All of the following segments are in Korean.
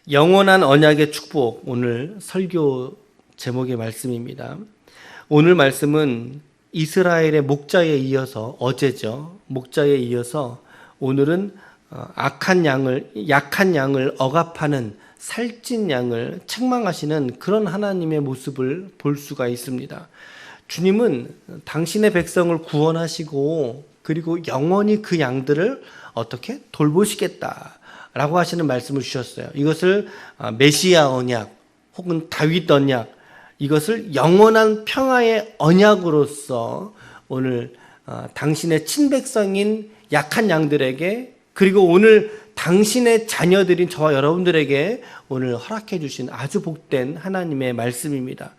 영원한 언약의 축복, 오늘 설교 제목의 말씀입니다. 오늘 말씀은 이스라엘의 목자에 이어서, 어제죠. 목자에 이어서 오늘은 약한 양을 억압하는 살찐 양을 책망하시는 그런 하나님의 모습을 볼 수가 있습니다. 주님은 당신의 백성을 구원하시고 그리고 영원히 그 양들을 어떻게 돌보시겠다 라고 하시는 말씀을 주셨어요. 이것을 메시아 언약 혹은 다윗 언약, 이것을 영원한 평화의 언약으로서 오늘 당신의 친백성인 약한 양들에게, 그리고 오늘 당신의 자녀들인 저와 여러분들에게 오늘 허락해 주신 아주 복된 하나님의 말씀입니다.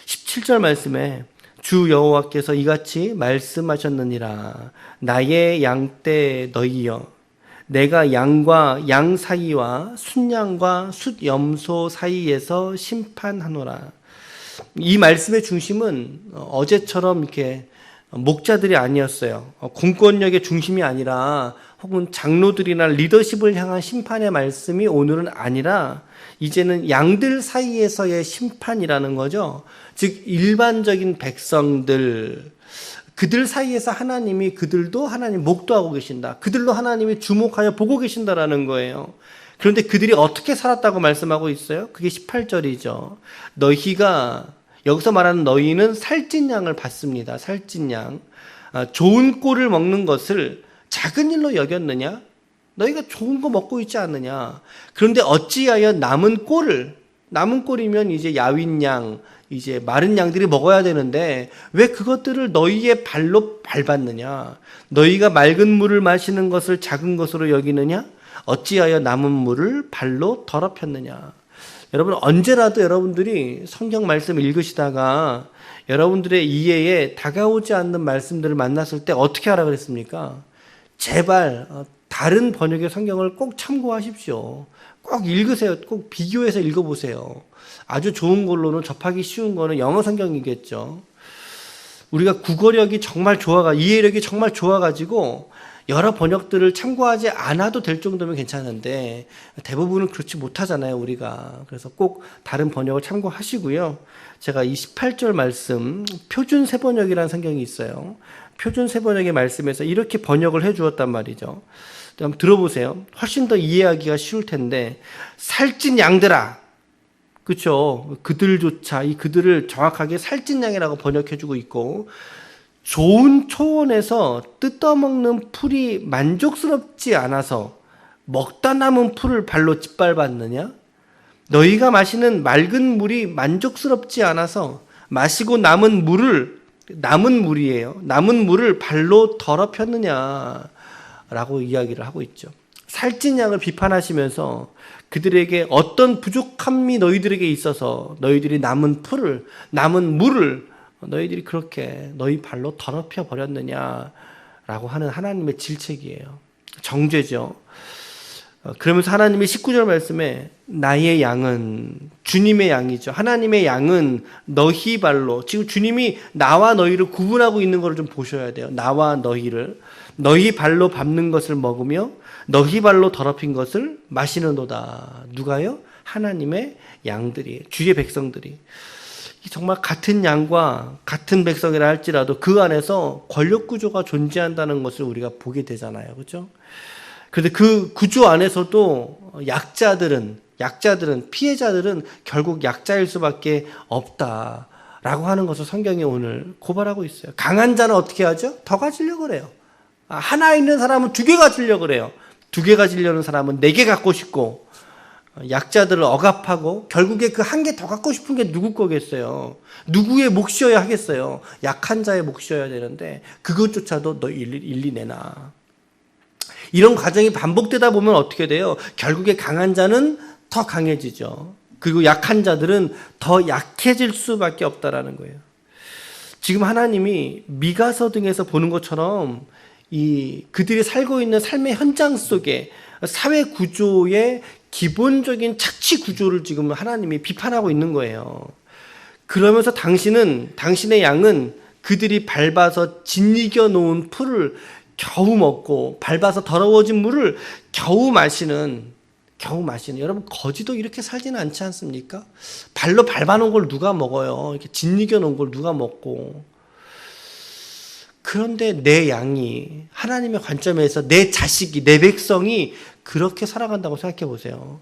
17절 말씀에 주 여호와께서 이같이 말씀하셨느니라. 나의 양떼 너희여, 내가 양과 양 사이와 숫양과 숫염소 사이에서 심판하노라. 이 말씀의 중심은 어제처럼 이렇게 목자들이 아니었어요. 공권력의 중심이 아니라, 혹은 장로들이나 리더십을 향한 심판의 말씀이 오늘은 아니라 이제는 양들 사이에서의 심판이라는 거죠. 즉 일반적인 백성들, 그들 사이에서 하나님이 그들도 하나님 목도하고 계신다. 그들로 하나님이 주목하여 보고 계신다라는 거예요. 그런데 그들이 어떻게 살았다고 말씀하고 있어요? 그게 18절이죠. 너희가, 여기서 말하는 너희는 살찐 양을 받습니다. 살찐 양. 좋은 꼴을 먹는 것을 작은 일로 여겼느냐? 너희가 좋은 거 먹고 있지 않느냐? 그런데 어찌하여 남은 꼴이면 이제 야윈 양, 이제 마른 양들이 먹어야 되는데 왜 그것들을 너희의 발로 밟았느냐? 너희가 맑은 물을 마시는 것을 작은 것으로 여기느냐? 어찌하여 남은 물을 발로 더럽혔느냐? 여러분, 언제라도 여러분들이 성경 말씀을 읽으시다가 여러분들의 이해에 다가오지 않는 말씀들을 만났을 때 어떻게 하라 그랬습니까? 제발 다른 번역의 성경을 꼭 참고하십시오. 꼭 읽으세요. 꼭 비교해서 읽어보세요. 아주 좋은 걸로는, 접하기 쉬운 거는 영어 성경이겠죠. 우리가 국어력이 정말 이해력이 정말 좋아가지고 여러 번역들을 참고하지 않아도 될 정도면 괜찮은데 대부분은 그렇지 못하잖아요, 우리가. 그래서 꼭 다른 번역을 참고하시고요. 제가 이 18절 말씀, 표준 세번역이라는 성경이 있어요. 표준 세번역의 말씀에서 이렇게 번역을 해 주었단 말이죠. 한번 들어보세요. 훨씬 더 이해하기가 쉬울 텐데, 살찐 양들아, 그렇죠? 그들조차 그들을 정확하게 살찐 양이라고 번역해주고 있고, 좋은 초원에서 뜯어먹는 풀이 만족스럽지 않아서 먹다 남은 풀을 발로 짓밟았느냐? 너희가 마시는 맑은 물이 만족스럽지 않아서 마시고 남은 물을 발로 더럽혔느냐? 라고 이야기를 하고 있죠. 살찐 양을 비판하시면서 그들에게 어떤 부족함이 너희들에게 있어서 너희들이 남은 물을 너희들이 그렇게 너희 발로 더럽혀 버렸느냐라고 하는 하나님의 질책이에요. 정죄죠. 그러면서 하나님이 19절 말씀에 나의 양은, 주님의 양이죠. 하나님의 양은 너희 발로, 지금 주님이 나와 너희를 구분하고 있는 것을 좀 보셔야 돼요. 나와 너희를, 너희 발로 밟는 것을 먹으며 너희 발로 더럽힌 것을 마시는도다. 누가요? 하나님의 양들이, 주의 백성들이. 정말 같은 양과 같은 백성이라 할지라도 그 안에서 권력 구조가 존재한다는 것을 우리가 보게 되잖아요. 그렇죠? 그런데 그 구조 안에서도 약자들은, 피해자들은 결국 약자일 수밖에 없다라고 하는 것을 성경이 오늘 고발하고 있어요. 강한 자는 어떻게 하죠? 더 가지려고 그래요. 하나 있는 사람은 두 개 가지려고 그래요. 두 개 가지려는 사람은 네 개 갖고 싶고, 약자들을 억압하고 결국에 그 한 개 더 갖고 싶은 게 누구 거겠어요? 누구의 몫이어야 하겠어요? 약한 자의 몫이어야 되는데 그것조차도 너 일리 내놔. 이런 과정이 반복되다 보면 어떻게 돼요? 결국에 강한 자는 더 강해지죠. 그리고 약한 자들은 더 약해질 수밖에 없다라는 거예요. 지금 하나님이 미가서 등에서 보는 것처럼 그들이 살고 있는 삶의 현장 속에 사회 구조의 기본적인 착취 구조를 지금 하나님이 비판하고 있는 거예요. 그러면서 당신의 양은 그들이 밟아서 짓이겨 놓은 풀을 겨우 먹고 밟아서 더러워진 물을 겨우 마시는 겨우 마시는. 여러분 거지도 이렇게 살지는 않지 않습니까? 발로 밟아놓은 걸 누가 먹어요? 이렇게 짓이겨 놓은 걸 누가 먹고. 그런데 내 양이 하나님의 관점에서 내 자식이 내 백성이 그렇게 살아간다고 생각해 보세요.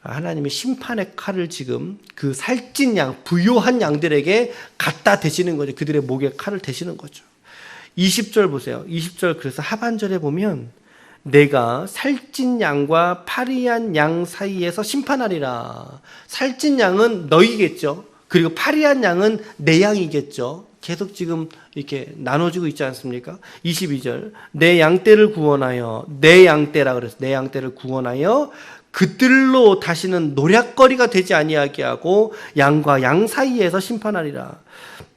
하나님의 심판의 칼을 지금 그 살찐 양, 부요한 양들에게 갖다 대시는 거죠. 그들의 목에 칼을 대시는 거죠. 20절 보세요. 20절 그래서 하반절에 보면 내가 살찐 양과 파리한 양 사이에서 심판하리라. 살찐 양은 너희겠죠. 그리고 파리한 양은 내 양이겠죠. 계속 지금 이렇게 나눠지고 있지 않습니까? 22절 내 양떼를 구원하여, 내 양떼라 그래서 내 양떼를 구원하여 그들로 다시는 노략거리가 되지 아니하게 하고 양과 양 사이에서 심판하리라.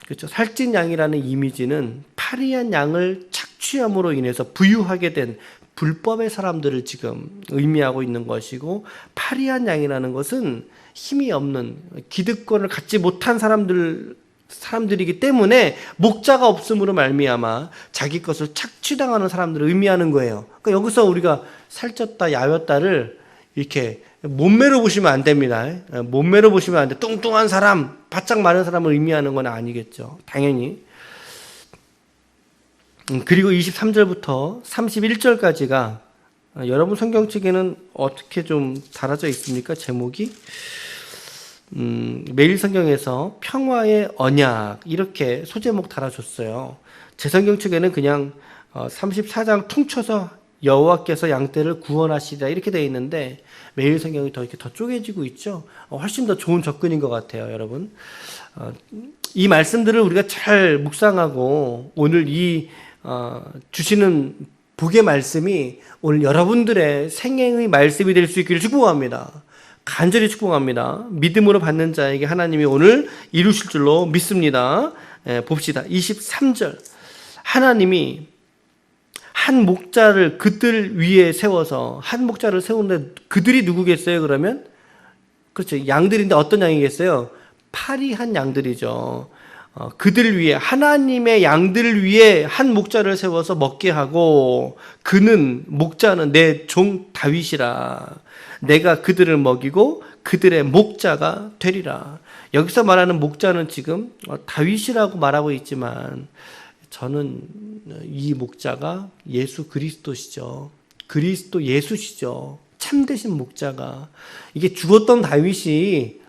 그렇죠. 살찐 양이라는 이미지는 파리한 양을 착취함으로 인해서 부유하게 된 불법의 사람들을 지금 의미하고 있는 것이고, 파리한 양이라는 것은 힘이 없는 기득권을 갖지 못한 사람들이기 때문에 목자가 없음으로 말미암아 자기 것을 착취당하는 사람들을 의미하는 거예요. 그러니까 여기서 우리가 살쪘다 야였다를 이렇게 몸매로 보시면 안 됩니다. 몸매로 보시면 안 돼. 뚱뚱한 사람, 바짝 마른 사람을 의미하는 건 아니겠죠. 당연히. 그리고 23절부터 31절까지가 여러분 성경책에는 어떻게 좀 달아져 있습니까? 제목이 매일 성경에서 평화의 언약 이렇게 소제목 달아줬어요. 제 성경책에는 그냥 34장 퉁쳐서 여호와께서 양떼를 구원하시리라 이렇게 되어 있는데, 매일 성경이 이렇게 더 쪼개지고 있죠. 훨씬 더 좋은 접근인 것 같아요, 여러분. 이 말씀들을 우리가 잘 묵상하고 오늘 이 주시는 복의 말씀이 오늘 여러분들의 생애의 말씀이 될 수 있기를 축복합니다. 간절히 축복합니다. 믿음으로 받는 자에게 하나님이 오늘 이루실 줄로 믿습니다. 봅시다. 23절 하나님이 한 목자를 그들 위에 세워서, 한 목자를 세우는데 그들이 누구겠어요? 그러면 그렇죠, 양들인데 어떤 양이겠어요? 파리한 양들이죠. 그들 위에, 하나님의 양들을 위해 한 목자를 세워서 먹게 하고, 그는, 목자는 내 종 다윗이라. 내가 그들을 먹이고 그들의 목자가 되리라. 여기서 말하는 목자는 지금 다윗이라고 말하고 있지만, 저는 이 목자가 예수 그리스도시죠. 그리스도 예수시죠. 참되신 목자가. 이게 죽었던 다윗이,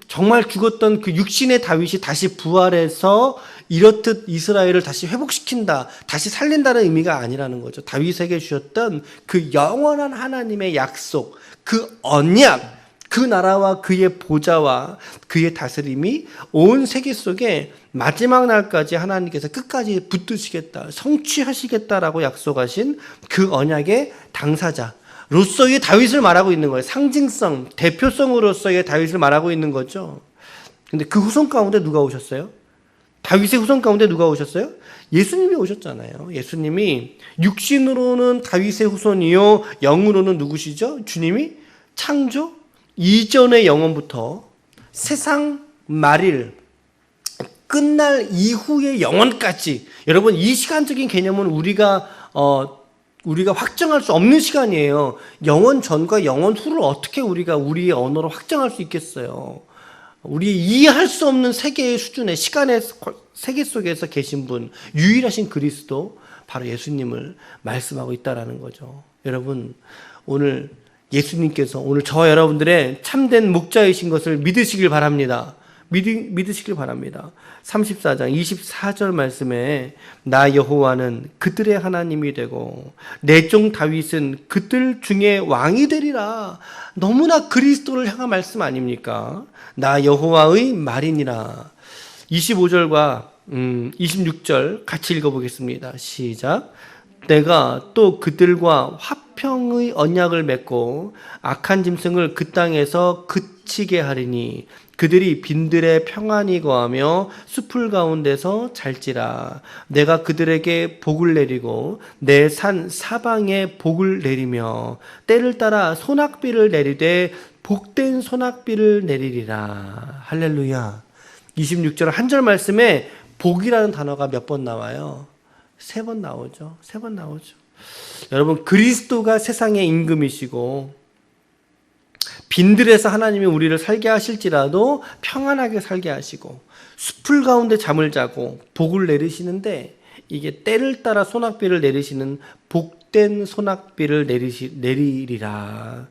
정말 죽었던 그 육신의 다윗이 다시 부활해서 이렇듯 이스라엘을 다시 회복시킨다, 다시 살린다는 의미가 아니라는 거죠. 다윗에게 주셨던 그 영원한 하나님의 약속, 그 언약, 그 나라와 그의 보좌와 그의 다스림이 온 세계 속에 마지막 날까지 하나님께서 끝까지 붙드시겠다, 성취하시겠다라고 약속하신 그 언약의 당사자 로서의 다윗을 말하고 있는 거예요. 상징성, 대표성으로서의 다윗을 말하고 있는 거죠. 근데 그 후손 가운데 누가 오셨어요? 다윗의 후손 가운데 누가 오셨어요? 예수님이 오셨잖아요. 예수님이 육신으로는 다윗의 후손이요, 영으로는 누구시죠? 주님이 창조 이전의 영원부터 세상 말일 끝날 이후의 영원까지, 여러분 이 시간적인 개념은 우리가 확정할 수 없는 시간이에요. 영원 전과 영원 후를 어떻게 우리가 우리의 언어로 확정할 수 있겠어요? 우리 이해할 수 없는 세계의 수준의 시간의 세계 속에서 계신 분, 유일하신 그리스도, 바로 예수님을 말씀하고 있다라는 거죠. 여러분, 오늘 예수님께서 오늘 저와 여러분들의 참된 목자이신 것을 믿으시길 바랍니다. 믿으시길 바랍니다. 34장 24절 말씀에 나 여호와는 그들의 하나님이 되고 내 종 다윗은 그들 중에 왕이 되리라. 너무나 그리스도를 향한 말씀 아닙니까? 나 여호와의 말이니라. 25절과 26절 같이 읽어보겠습니다. 시작. 내가 또 그들과 화평의 언약을 맺고 악한 짐승을 그 땅에서 그치게 하리니 그들이 빈들에 평안히 거하며 숲을 가운데서 잘지라. 내가 그들에게 복을 내리고 내 산 사방에 복을 내리며 때를 따라 소낙비를 내리되 복된 소낙비를 내리리라. 할렐루야. 26절 한 절 말씀에 복이라는 단어가 몇 번 나와요? 3번 나오죠. 3번 나오죠. 여러분, 그리스도가 세상의 임금이시고 빈들에서 하나님이 우리를 살게 하실지라도 평안하게 살게 하시고 숲풀 가운데 잠을 자고 복을 내리시는데 이게 때를 따라 소낙비를 내리시는 복된 소낙비를 내리리라.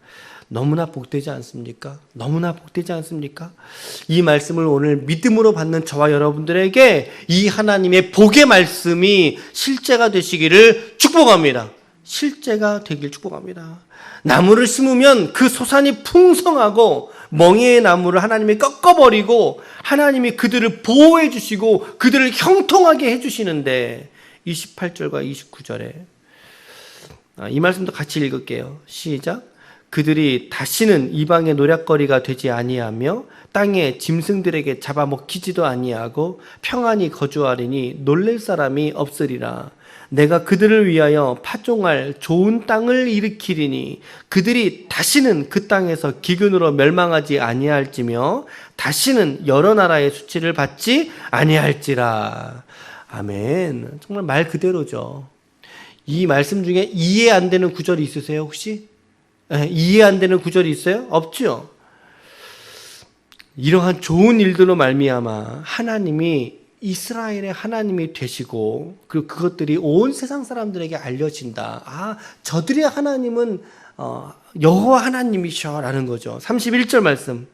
너무나 복되지 않습니까? 너무나 복되지 않습니까? 이 말씀을 오늘 믿음으로 받는 저와 여러분들에게 이 하나님의 복의 말씀이 실제가 되시기를 축복합니다. 실제가 되길 축복합니다. 나무를 심으면 그 소산이 풍성하고 멍에의 나무를 하나님이 꺾어버리고 하나님이 그들을 보호해 주시고 그들을 형통하게 해주시는데 28절과 29절에 이 말씀도 같이 읽을게요. 시작. 그들이 다시는 이방의 노략거리가 되지 아니하며 땅에 짐승들에게 잡아먹히지도 아니하고 평안히 거주하리니 놀랄 사람이 없으리라. 내가 그들을 위하여 파종할 좋은 땅을 일으키리니 그들이 다시는 그 땅에서 기근으로 멸망하지 아니할지며 다시는 여러 나라의 수치를 받지 아니할지라. 아멘. 정말 말 그대로죠. 이 말씀 중에 이해 안 되는 구절이 있으세요 혹시? 이해 안 되는 구절이 있어요? 없죠. 이러한 좋은 일들로 말미암아 하나님이 이스라엘의 하나님이 되시고 그리고 그것들이 온 세상 사람들에게 알려진다. 아, 저들의 하나님은 여호와 하나님이셔라는 거죠. 31절 말씀.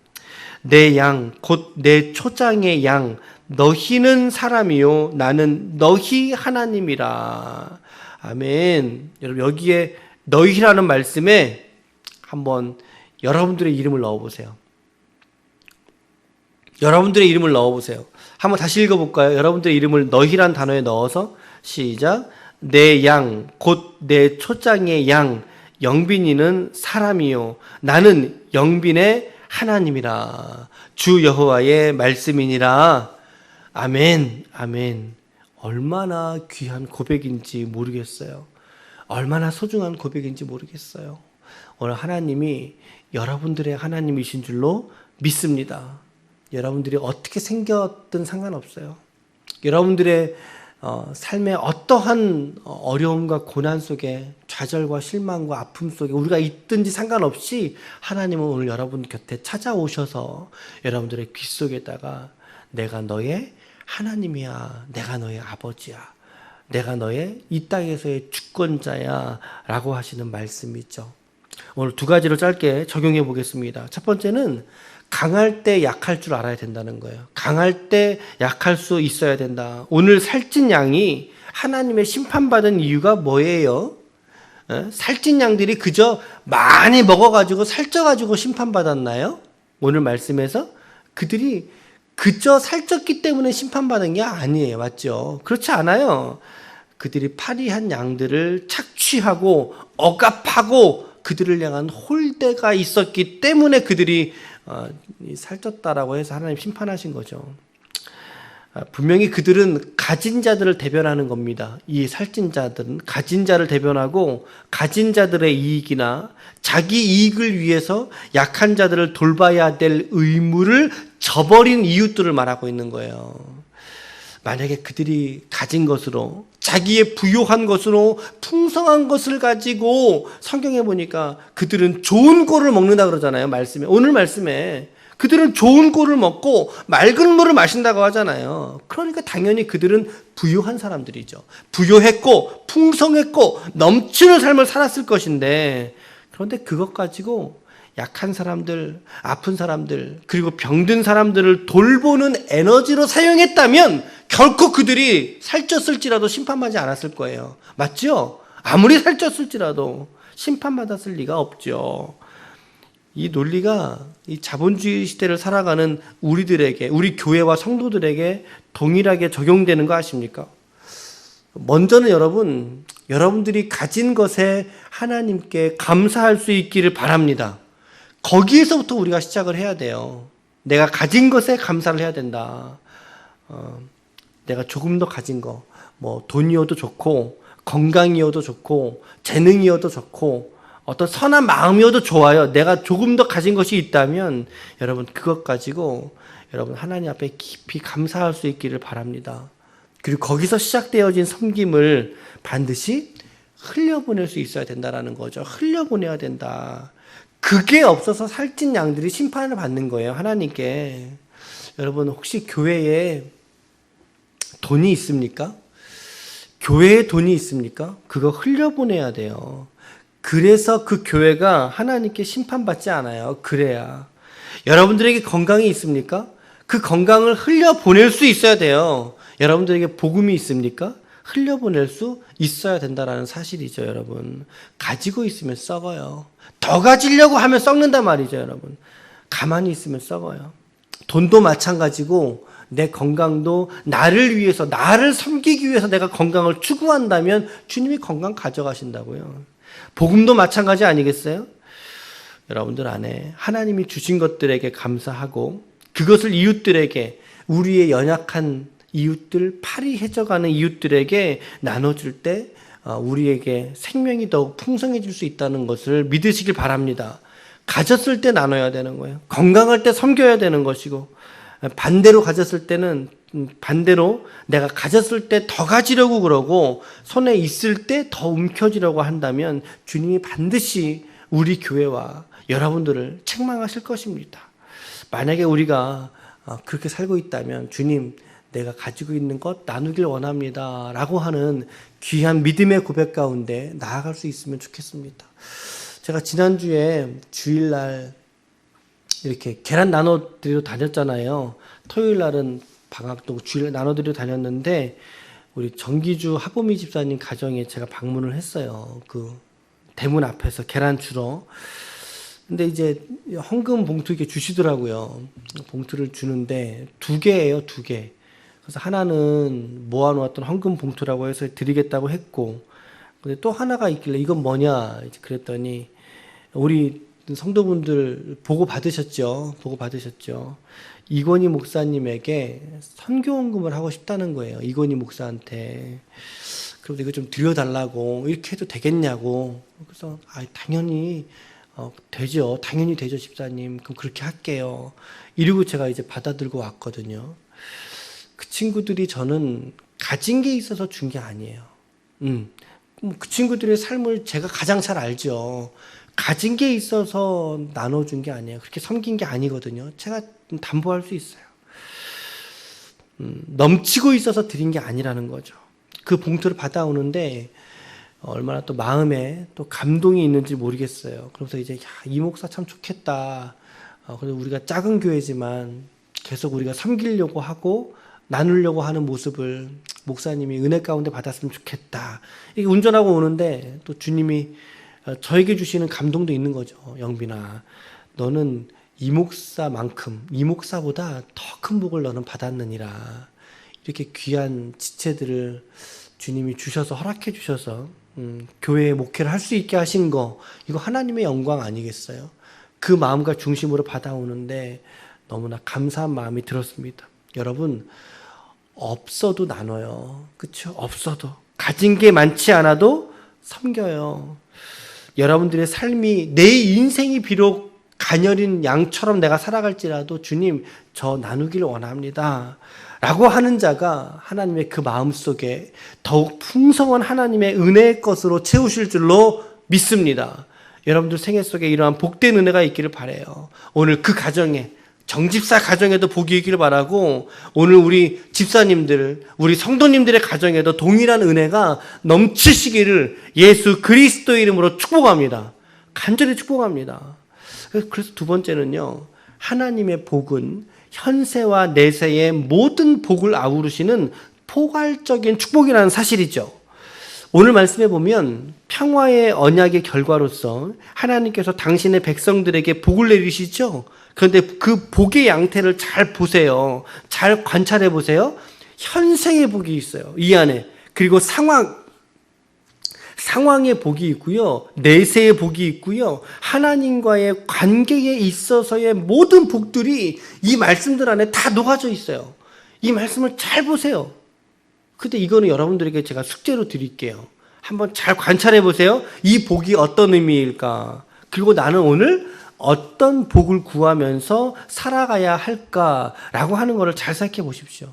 내 양 곧 내 초장의 양 너희는 사람이요 나는 너희 하나님이라. 아멘. 여러분 여기에 너희라는 말씀에 한번 여러분들의 이름을 넣어보세요. 여러분들의 이름을 넣어보세요. 한번 다시 읽어볼까요? 여러분들의 이름을 너희란 단어에 넣어서 시작. 내 양 곧 내 초장의 양 영빈이는 사람이요 나는 영빈의 하나님이라. 주 여호와의 말씀이니라. 아멘. 아멘. 얼마나 귀한 고백인지 모르겠어요. 얼마나 소중한 고백인지 모르겠어요. 오늘 하나님이 여러분들의 하나님이신 줄로 믿습니다. 여러분들이 어떻게 생겼든 상관없어요. 여러분들의 삶의 어떠한 어려움과 고난 속에 좌절과 실망과 아픔 속에 우리가 있든지 상관없이 하나님은 오늘 여러분 곁에 찾아오셔서 여러분들의 귀 속에다가 내가 너의 하나님이야. 내가 너의 아버지야. 내가 너의 이 땅에서의 주권자야 라고 하시는 말씀이 있죠. 오늘 두 가지로 짧게 적용해 보겠습니다. 첫 번째는 강할 때 약할 줄 알아야 된다는 거예요. 강할 때 약할 수 있어야 된다. 오늘 살찐 양이 하나님의 심판받은 이유가 뭐예요? 살찐 양들이 그저 많이 먹어가지고 살쪄가지고 심판받았나요? 오늘 말씀에서 그들이 그저 살쪘기 때문에 심판받은 게 아니에요. 맞죠? 그렇지 않아요. 그들이 파리한 양들을 착취하고 억압하고 그들을 향한 홀대가 있었기 때문에 그들이 살쪘다라고 해서 하나님 심판하신 거죠. 분명히 그들은 가진 자들을 대변하는 겁니다. 이 살찐 자들은 가진 자를 대변하고 가진 자들의 이익이나 자기 이익을 위해서 약한 자들을 돌봐야 될 의무를 저버린 이웃들을 말하고 있는 거예요. 만약에 그들이 가진 것으로 자기의 부요한 것으로 풍성한 것을 가지고 성경에 보니까 그들은 좋은 꼴을 먹는다 그러잖아요. 말씀에 오늘 말씀에 그들은 좋은 꼴을 먹고 맑은 물을 마신다고 하잖아요. 그러니까 당연히 그들은 부유한 사람들이죠. 부유했고 풍성했고 넘치는 삶을 살았을 것인데 그런데 그것 가지고 약한 사람들, 아픈 사람들, 그리고 병든 사람들을 돌보는 에너지로 사용했다면 결코 그들이 살쪘을지라도 심판받지 않았을 거예요. 맞죠? 아무리 살쪘을지라도 심판받았을 리가 없죠. 이 논리가 이 자본주의 시대를 살아가는 우리들에게, 우리 교회와 성도들에게 동일하게 적용되는 거 아십니까? 먼저는 여러분들이 가진 것에 하나님께 감사할 수 있기를 바랍니다. 거기에서부터 우리가 시작을 해야 돼요. 내가 가진 것에 감사를 해야 된다. 내가 조금 더 가진 거, 뭐 돈이어도 좋고 건강이어도 좋고 재능이어도 좋고 어떤 선한 마음이어도 좋아요. 내가 조금 더 가진 것이 있다면 여러분 그것 가지고 여러분 하나님 앞에 깊이 감사할 수 있기를 바랍니다. 그리고 거기서 시작되어진 섬김을 반드시 흘려보낼 수 있어야 된다는 거죠. 흘려보내야 된다. 그게 없어서 살찐 양들이 심판을 받는 거예요, 하나님께. 여러분, 혹시 교회에 돈이 있습니까? 교회에 돈이 있습니까? 그거 흘려보내야 돼요. 그래서 그 교회가 하나님께 심판받지 않아요. 그래야. 여러분들에게 건강이 있습니까? 그 건강을 흘려보낼 수 있어야 돼요. 여러분들에게 복음이 있습니까? 흘려보낼 수 있어야 된다는 사실이죠, 여러분. 가지고 있으면 썩어요. 더 가지려고 하면 썩는단 말이죠, 여러분. 가만히 있으면 썩어요. 돈도 마찬가지고 내 건강도 나를 위해서, 나를 섬기기 위해서 내가 건강을 추구한다면 주님이 건강 가져가신다고요. 복음도 마찬가지 아니겠어요? 여러분들 안에 하나님이 주신 것들에게 감사하고 그것을 이웃들에게, 우리의 연약한 이웃들, 팔이 해져가는 이웃들에게 나눠줄 때 우리에게 생명이 더욱 풍성해질 수 있다는 것을 믿으시길 바랍니다. 가졌을 때 나눠야 되는 거예요. 건강할 때 섬겨야 되는 것이고, 반대로 가졌을 때는 반대로 내가 가졌을 때 더 가지려고 그러고 손에 있을 때 더 움켜쥐려고 한다면 주님이 반드시 우리 교회와 여러분들을 책망하실 것입니다. 만약에 우리가 그렇게 살고 있다면 주님, 내가 가지고 있는 것 나누길 원합니다 라고 하는 귀한 믿음의 고백 가운데 나아갈 수 있으면 좋겠습니다. 제가 지난주에 주일날 이렇게 계란 나눠드리러 다녔잖아요. 토요일날은 방학도 주일 나눠드리러 다녔는데 우리 정기주 하보미 집사님 가정에 제가 방문을 했어요. 그 대문 앞에서 계란 주러. 근데 이제 헌금 봉투 이렇게 주시더라고요. 봉투를 주는데 2개예요, 2개. 그래서 하나는 모아놓았던 헌금 봉투라고 해서 드리겠다고 했고, 근데 또 하나가 있길래 이건 뭐냐 이제 그랬더니 우리 성도분들 보고 받으셨죠? 보고 받으셨죠? 이건희 목사님에게 선교헌금을 하고 싶다는 거예요. 이건희 목사한테. 그래서 이거 좀 드려달라고, 이렇게 해도 되겠냐고. 그래서 당연히 되죠. 당연히 되죠, 집사님. 그럼 그렇게 할게요. 이러고 제가 이제 받아들고 왔거든요. 그 친구들이 저는 가진 게 있어서 준 게 아니에요. 그 친구들의 삶을 제가 가장 잘 알죠. 가진 게 있어서 나눠준 게 아니에요. 그렇게 섬긴 게 아니거든요. 제가 담보할 수 있어요. 넘치고 있어서 드린 게 아니라는 거죠. 그 봉투를 받아오는데 얼마나 또 마음에 또 감동이 있는지 모르겠어요. 그러면서 이제 이 목사 참 좋겠다. 그래서 우리가 작은 교회지만 계속 우리가 섬기려고 하고 나누려고 하는 모습을 목사님이 은혜 가운데 받았으면 좋겠다. 이게 운전하고 오는데 또 주님이 저에게 주시는 감동도 있는 거죠. 영빈아, 너는 이 목사만큼, 이 목사보다 더 큰 복을 너는 받았느니라. 이렇게 귀한 지체들을 주님이 주셔서, 허락해 주셔서 교회에 목회를 할 수 있게 하신 거, 이거 하나님의 영광 아니겠어요? 그 마음과 중심으로 받아오는데 너무나 감사한 마음이 들었습니다. 여러분, 없어도 나눠요. 그렇죠? 없어도. 가진 게 많지 않아도 섬겨요. 여러분들의 삶이, 내 인생이 비록 가녀린 양처럼 내가 살아갈지라도 주님, 저 나누길 원합니다 라고 하는 자가 하나님의 그 마음속에 더욱 풍성한 하나님의 은혜의 것으로 채우실 줄로 믿습니다. 여러분들 생애 속에 이러한 복된 은혜가 있기를 바라요. 오늘 그 가정에, 정집사 가정에도 복이 있기를 바라고, 오늘 우리 집사님들, 우리 성도님들의 가정에도 동일한 은혜가 넘치시기를 예수 그리스도의 이름으로 축복합니다. 간절히 축복합니다. 그래서 두 번째는요, 하나님의 복은 현세와 내세의 모든 복을 아우르시는 포괄적인 축복이라는 사실이죠. 오늘 말씀해 보면 평화의 언약의 결과로서 하나님께서 당신의 백성들에게 복을 내리시죠. 그런데 그 복의 양태를 잘 보세요. 잘 관찰해 보세요. 현생의 복이 있어요, 이 안에. 그리고 상황의 복이 있고요. 내세의 복이 있고요. 하나님과의 관계에 있어서의 모든 복들이 이 말씀들 안에 다 녹아져 있어요. 이 말씀을 잘 보세요. 근데 이거는 여러분들에게 제가 숙제로 드릴게요. 한번 잘 관찰해 보세요. 이 복이 어떤 의미일까? 그리고 나는 오늘 어떤 복을 구하면서 살아가야 할까라고 하는 것을 잘 생각해 보십시오.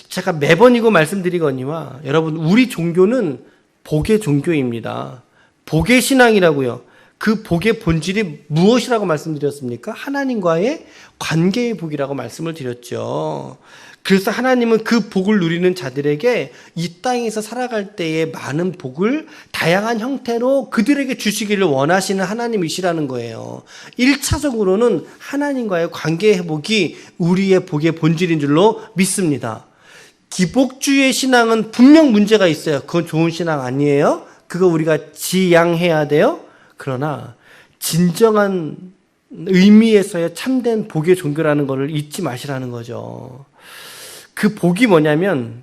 제가 매번 이거 말씀드리거니와 여러분, 우리 종교는 복의 종교입니다. 복의 신앙이라고요. 그 복의 본질이 무엇이라고 말씀드렸습니까? 하나님과의 관계의 복이라고 말씀을 드렸죠. 그래서 하나님은 그 복을 누리는 자들에게 이 땅에서 살아갈 때에 많은 복을 다양한 형태로 그들에게 주시기를 원하시는 하나님이시라는 거예요. 1차적으로는 하나님과의 관계 회복이 우리의 복의 본질인 줄로 믿습니다. 기복주의 신앙은 분명 문제가 있어요. 그건 좋은 신앙 아니에요. 그거 우리가 지양해야 돼요. 그러나 진정한 의미에서의 참된 복의 종교라는 것을 잊지 마시라는 거죠. 그 복이 뭐냐면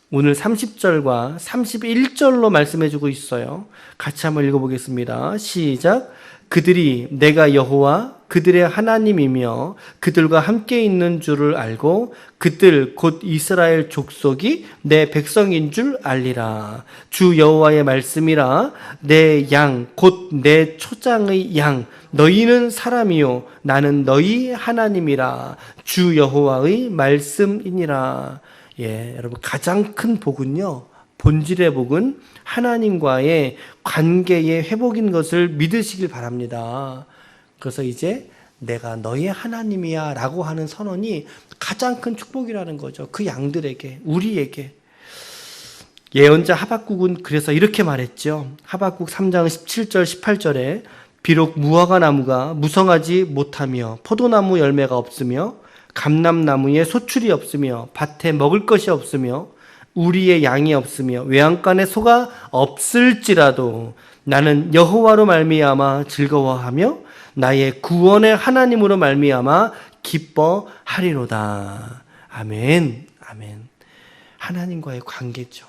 오늘 30절과 31절로 말씀해주고 있어요. 같이 한번 읽어보겠습니다. 시작. 그들이 내가 여호와 그들의 하나님이며 그들과 함께 있는 줄을 알고 그들 곧 이스라엘 족속이 내 백성인 줄 알리라. 주 여호와의 말씀이라. 내 양 곧 내 초장의 양 너희는 사람이요 나는 너희 하나님이라. 주 여호와의 말씀이니라. 예, 여러분 가장 큰 복은요. 본질의 복은 하나님과의 관계의 회복인 것을 믿으시길 바랍니다. 그래서 이제 내가 너의 하나님이야 라고 하는 선언이 가장 큰 축복이라는 거죠. 그 양들에게, 우리에게. 예언자 하박국은 그래서 이렇게 말했죠. 하박국 3장 17절 18절에 비록 무화과 나무가 무성하지 못하며 포도나무 열매가 없으며 감람나무에 소출이 없으며 밭에 먹을 것이 없으며 우리의 양이 없으며 외양간에 소가 없을지라도 나는 여호와로 말미암아 즐거워하며 나의 구원의 하나님으로 말미암아 기뻐하리로다. 아멘. 아멘. 하나님과의 관계죠.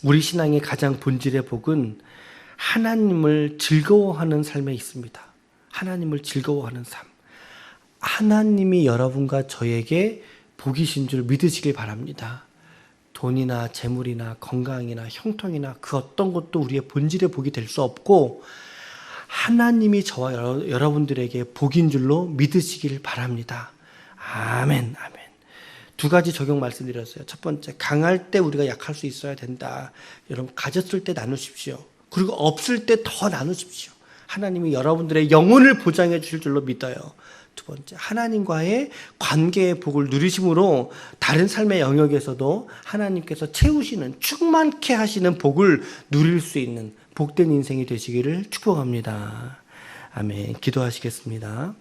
우리 신앙의 가장 본질의 복은 하나님을 즐거워하는 삶에 있습니다. 하나님을 즐거워하는 삶. 하나님이 여러분과 저에게 복이신 줄 믿으시길 바랍니다. 돈이나 재물이나 건강이나 형통이나 그 어떤 것도 우리의 본질의 복이 될 수 없고 하나님이 저와 여러분들에게 복인 줄로 믿으시길 바랍니다. 아멘, 아멘. 두 가지 적용 말씀드렸어요. 첫 번째, 강할 때 우리가 약할 수 있어야 된다. 여러분, 가졌을 때 나누십시오. 그리고 없을 때 더 나누십시오. 하나님이 여러분들의 영혼을 보장해 주실 줄로 믿어요. 두 번째, 하나님과의 관계의 복을 누리심으로 다른 삶의 영역에서도 하나님께서 채우시는, 충만케 하시는 복을 누릴 수 있는 복된 인생이 되시기를 축복합니다. 아멘. 기도하시겠습니다.